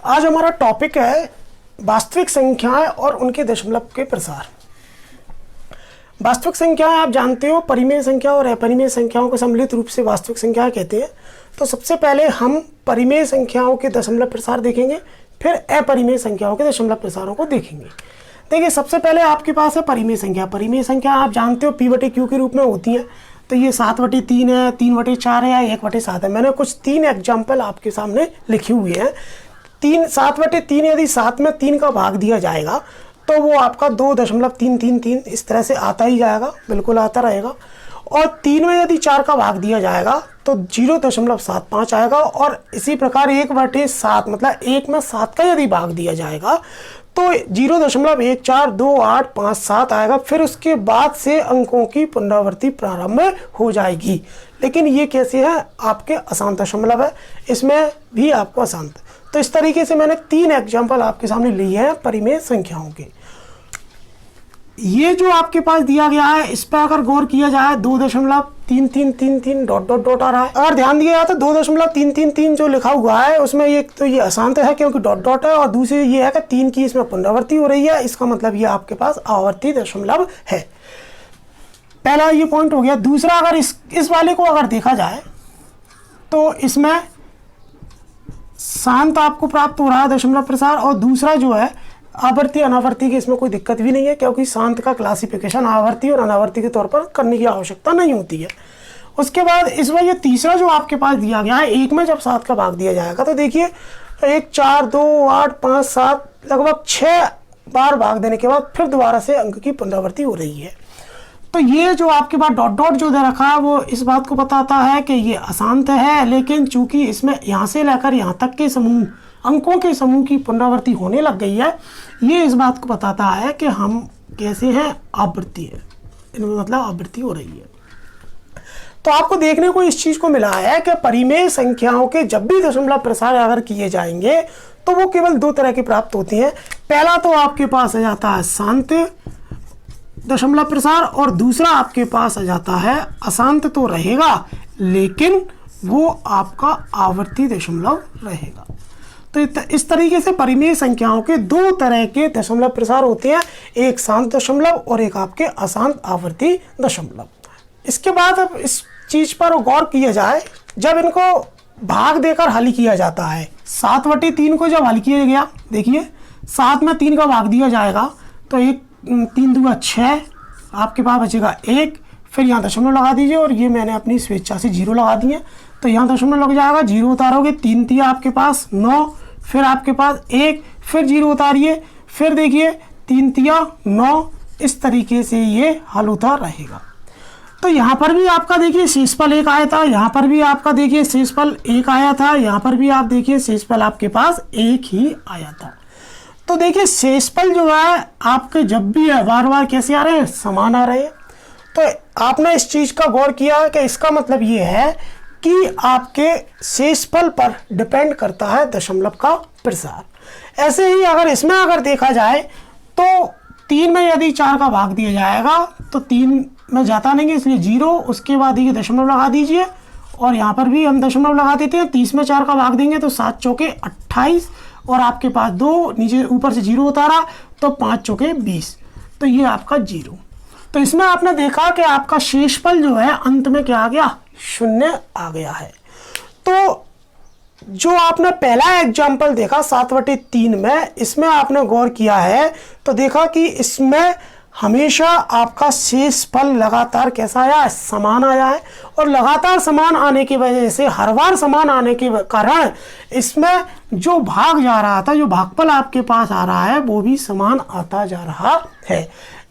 आज हमारा टॉपिक है वास्तविक संख्याएं और उनके दशमलव के प्रसार। वास्तविक संख्याएं आप जानते हो परिमेय संख्या और अपरिमेय संख्याओं को सम्मिलित रूप से वास्तविक संख्याएं कहते हैं। तो सबसे पहले हम परिमेय संख्याओं के दशमलव प्रसार देखेंगे, फिर अपरिमेय संख्याओं के दशमलव प्रसारों को देखेंगे। देखिए, सबसे पहले आपके पास है परिमेय संख्या। परिमेय संख्या आप जानते हो P/Q के रूप में होती है। तो ये 7/3 है, 3/4 है या 1/7 है। मैंने कुछ 3 एग्जाम्पल आपके सामने लिखे हुए हैं। 7/3 यदि 7 में 3 का भाग दिया जाएगा तो वो आपका 2.333 इस तरह से आता ही जाएगा, बिल्कुल आता रहेगा। और 3 में यदि 4 का भाग दिया जाएगा तो 0.75 आएगा। और इसी प्रकार 1/7 मतलब 1 में 7 का यदि भाग दिया जाएगा तो 0.142857 आएगा। फिर उसके बाद से अंकों की पुनरावृत्ति प्रारंभ हो जाएगी। लेकिन ये कैसे है, आपके अशांत दशमलव है, इसमें भी आपको अशांत। तो इस तरीके से मैंने 3 एग्जाम्पल आपके सामने लिए हैं परिमेय संख्याओं के। ये जो आपके पास दिया गया है इस पर अगर गौर किया जाए 2.3333 डॉट डॉट डॉट आ रहा है। अगर ध्यान दिया जाए तो 2.333 जो लिखा हुआ है उसमें एक तो ये अशांत है क्योंकि डॉट डॉट है, और दूसरी ये है कि 3 की इसमें पुनरावृत्ति हो रही है। इसका मतलब ये आपके पास आवर्ती दशमलव है। पहला ये पॉइंट हो गया। दूसरा, अगर इस वाले को अगर देखा जाए तो इसमें शांत आपको प्राप्त हो रहा है दशमलव प्रसार, और दूसरा जो है आवर्ती अनावर्ती की इसमें कोई दिक्कत भी नहीं है क्योंकि शांत का क्लासिफिकेशन आवर्ती और अनावर्ती के तौर पर करने की आवश्यकता नहीं होती है। उसके बाद इसमें ये तीसरा जो आपके पास दिया गया है, 1 में जब 7 का भाग दिया जाएगा तो देखिए 1 4 2 8 5 7 लगभग 6 बार भाग देने के बाद फिर दोबारा से अंक की पुनरावृत्ति हो रही है। तो ये जो आपके पास डॉट डॉट जो दे रखा है वो इस बात को बताता है कि ये अशांत है। लेकिन चूंकि इसमें यहाँ से लेकर यहाँ तक के समूह अंकों के समूह की पुनरावृत्ति होने लग गई है, ये इस बात को बताता है कि हम कैसे हैं, आवृत्ति है, इनमें मतलब आवृत्ति हो रही है। तो आपको देखने को इस चीज को मिला है कि परिमेय संख्याओं के जब भी दशमलव प्रसार अगर किए जाएंगे तो वो केवल 2 तरह की प्राप्त होती हैं। पहला तो आपके पास आ जाता है शांत दशमलव प्रसार, और दूसरा आपके पास आ जाता है अशांत तो रहेगा लेकिन वो आपका आवर्ती दशमलव रहेगा। तो इस तरीके से परिमेय संख्याओं के 2 तरह के दशमलव प्रसार होते हैं, एक शांत दशमलव और एक आपके अशांत आवर्ती दशमलव। इसके बाद अब इस चीज पर गौर किया जाए, जब इनको भाग देकर हल किया जाता है, 7/3 को जब हल किया गया, देखिए 7 में 3 का भाग दिया जाएगा तो 3 दूगा 6, आपके पास बचेगा 1, फिर यहाँ दशमलव लगा दीजिए, और ये मैंने अपनी स्वेच्छा से 0 लगा दिए। तो यहाँ दशमलव लग जाएगा, 0 उतारोगे, 3 तिया आपके पास 9, फिर आपके पास 1, फिर 0 उतारिए, फिर देखिए 3 तिया 9, इस तरीके से ये हल होता रहेगा। तो यहाँ पर भी आपका देखिए शेषफल 1 आया था, यहाँ पर भी आपका देखिए शेषफल 1 आया था, यहाँ पर भी आप देखिए शेषफल आपके पास 1 ही आया था। तो देखिए शेषफल जो है आपके जब भी है बार बार कैसे आ रहे हैं, समान आ रहे हैं। तो आपने इस चीज का गौर किया कि इसका मतलब ये है कि आपके शेषफल पर डिपेंड करता है दशमलव का प्रसार। ऐसे ही अगर इसमें अगर देखा जाए तो 3 में यदि 4 का भाग दिया जाएगा तो 3 में जाता नहीं है, इसलिए 0, उसके बाद ये दशमलव लगा दीजिए, और यहाँ पर भी हम दशमलव लगा देते हैं। 30 में 4 का भाग देंगे तो 7 चौके 28, और आपके पास 2 नीचे ऊपर से 0 उतारा तो 5 चौके 20, तो ये आपका 0। तो इसमें आपने देखा कि आपका शेषफल जो है अंत में क्या आ गया, 0 आ गया है। तो जो आपने पहला एग्जाम्पल देखा 7/3 में, इसमें आपने गौर किया है तो देखा कि इसमें हमेशा आपका शेषफल लगातार कैसा आया है, समान आया है। और लगातार समान आने की वजह से, हर बार समान आने के कारण इसमें जो भाग जा रहा था, जो भागफल आपके पास आ रहा है वो भी समान आता जा रहा है।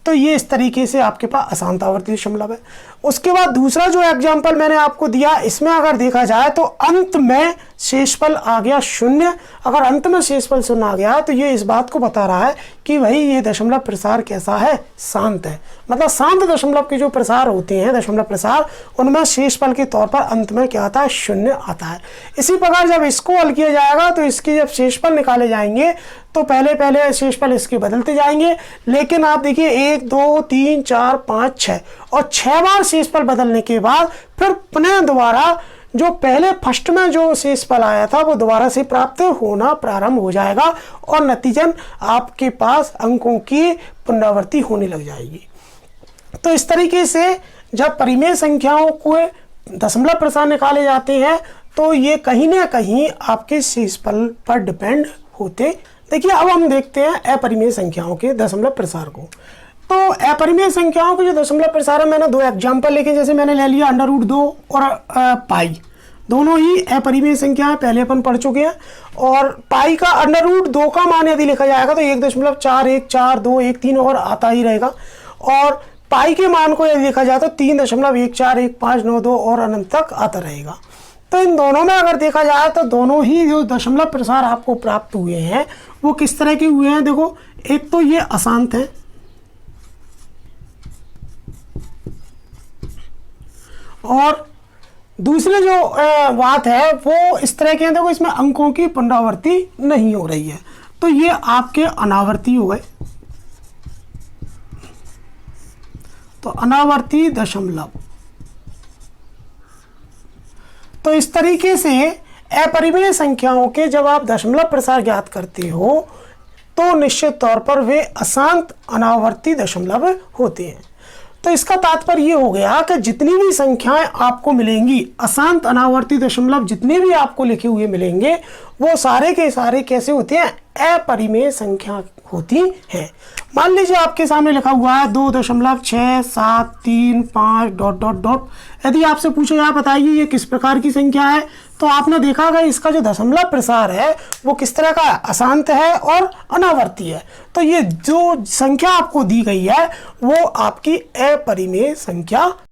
तो ये इस तरीके से आपके पास अशांत आवर्ती दशमलव है। उसके बाद दूसरा जो एग्जाम्पल मैंने आपको दिया, इसमें अगर देखा जाए तो अंत में शेषफल आ गया 0। अगर अंत में शेषफल 0 आ गया तो ये इस बात को बता रहा है कि भाई ये दशमलव प्रसार कैसा है, शांत है। मतलब शांत दशमलव के जो प्रसार होते हैं दशमलव प्रसार, उनमें शेषफल के तौर पर अंत में क्या आता है, 0 आता है। इसी प्रकार जब इसको हल किया जाएगा तो इसके जब शेषफल निकाले जाएंगे तो पहले शेषफल इसके बदलते जाएंगे। लेकिन आप देखिए 1 2 3 4 5 6 और 6 बार शेषफल बदलने के बाद फिर पुनः दोबारा जो पहले फर्स्ट में जो शेषफल आया था वो दोबारा से प्राप्त होना प्रारंभ हो जाएगा और नतीजन आपके पास अंकों की पुनरावृत्ति होने लग जाएगी। तो इस तरीके से जब परिमेय संख्याओं को दशमलव प्रसार निकाले जाते हैं तो ये कहीं ना कहीं आपके शेषफल पर डिपेंड होते। देखिए अब हम देखते हैं अपरिमेय संख्याओं के दशमलव प्रसार को। तो अपरिमेय संख्याओं के जो दशमलव प्रसार है, मैंने दो एग्जाम्पल लेके, जैसे मैंने ले लिया √2 और पाई, दोनों ही अपरिमेय संख्या है, पहले अपन पढ़ चुके हैं। और पाई का √2 का मान यदि लिखा जाएगा तो 1.414213 और आता ही रहेगा, और पाई के मान को यदि देखा जाए तो 3.141592 और अनंत तक आता रहेगा। तो इन दोनों में अगर देखा जाए तो दोनों ही जो दशमलव प्रसार आपको प्राप्त हुए हैं वो किस तरह के हुए हैं। देखो, एक तो ये अशांत है और दूसरी जो बात है वो इस तरह के हैं, देखो इसमें अंकों की पुनरावृत्ति नहीं हो रही है, तो ये आपके अनावर्ती हो गए। तो अनावर्ती दशमलव। तो इस तरीके से अपरिमेय संख्याओं के जब आप दशमलव प्रसार ज्ञात करते हो तो निश्चित तौर पर वे अशांत अनावर्ती दशमलव होते हैं। तो इसका तात्पर्य ये हो गया कि जितनी भी संख्याएं आपको मिलेंगी, अशांत अनावर्ती दशमलव जितने भी आपको लिखे हुए मिलेंगे, वो सारे के सारे कैसे होते हैं, अपरिमेय संख्या होती हैं। मान लीजिए आपके सामने लिखा हुआ है 2.6735 ... यदि आपसे पूछा जाए बताइए ये किस प्रकार की संख्या है, तो आपने देखा कि इसका जो दशमलव प्रसार है वो किस तरह का, अशांत है और अनावर्ती है। तो ये जो संख्या आपको दी गई है वो आपकी अपरिमेय संख्या